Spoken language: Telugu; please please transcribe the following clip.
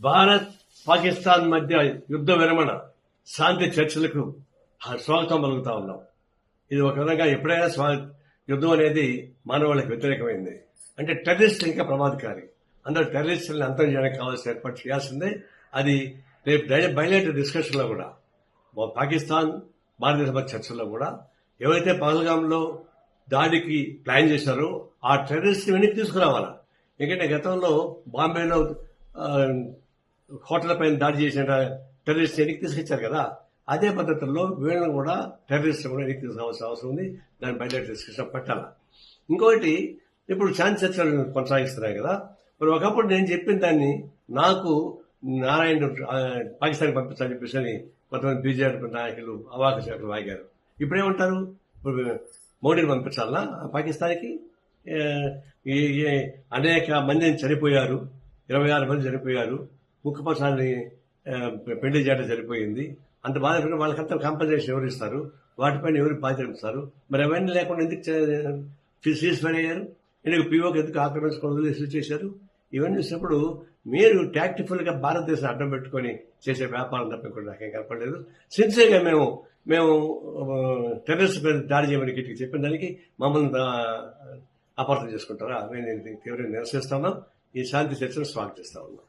భారత్ పాకిస్తాన్ మధ్య యుద్ధ విరమణ శాంతి చర్చలకు స్వాగతం పలుకుతా ఉన్నాం. ఇది ఒక విధంగా ఎప్పుడైనా యుద్ధం అనేది మానవాళికి వ్యతిరేకమైంది. అంటే టెర్రరిస్టులు ఇంకా ప్రమాదకారి. అందరూ టెర్రరిస్టులను అంతం చేయడానికి కావాల్సిన ఏర్పాటు చేయాల్సిందే. అది రేపు బయలేటర్ డిస్కషన్ లో కూడా పాకిస్తాన్ భారతదేశ మధ్య చర్చల్లో కూడా ఎవరైతే పహల్గాంలో దాడికి ప్లాన్ చేశారో ఆ టెర్రరిస్ట్ వెనక్కి తీసుకురావాలా. ఎందుకంటే గతంలో బాంబేలో హోటల్ పైన దాడి చేసిన టెర్రరిస్ట్ వెనక్కి తీసుకొచ్చారు కదా, అదే పద్ధతుల్లో వీళ్ళని కూడా టెర్రరిస్ట్ కూడా వెనక్కి తీసుకోవాల్సిన అవసరం ఉంది. దాని బయట డిస్కషన్ పెట్టాలా. ఇంకొకటి, ఇప్పుడు శాంతి చర్చలు కొనసాగిస్తున్నాయి కదా, మరి ఒకప్పుడు నేను చెప్పిన దాన్ని నాకు నారాయణ పాకిస్తాన్కి పంపించాలని చెప్పేసి కొంతమంది బీజేపీ నాయకులు అవాక శాఖలు వాగారు. ఇప్పుడేమంటారు, ఇప్పుడు మోడీని పంపించాలన్నా పాకిస్తాన్కి? అనేక మందిని చనిపోయారు, 26 మంది చనిపోయారు, ముఖ్యపక్షాన్ని పెళ్లి చేయడం సరిపోయింది. అంత బాధపడిన వాళ్ళకంతా కాంపన్సేషన్ ఎవరు ఇస్తారు, వాటిపైన ఎవరు బాధ్యత? మరి అవన్నీ లేకుండా ఎందుకు సీజ్ఫైర్ అయ్యారు? ఎందుకు పీఓకి ఎందుకు ఆక్రమించుకోవడం ఇష్యూ చేశారు? ఇవన్నీ చూసినప్పుడు మీరు టాక్టిఫుల్ గా భారతదేశం అడ్డం పెట్టుకుని చేసే వ్యాపారం తప్ప నాకేం కనపడలేదు. సిన్సియర్గా మేము టెర్రరిస్ట్ మీద దాడి చేయమని గట్టిగా చెప్పిన దానికి మమ్మల్ని అపార్థం చేసుకుంటారా? మేము తీవ్రంగా నిరసిస్తా ఉన్నాం. ఈ శాంతి చర్చను స్వాగతిస్తా ఉన్నాం.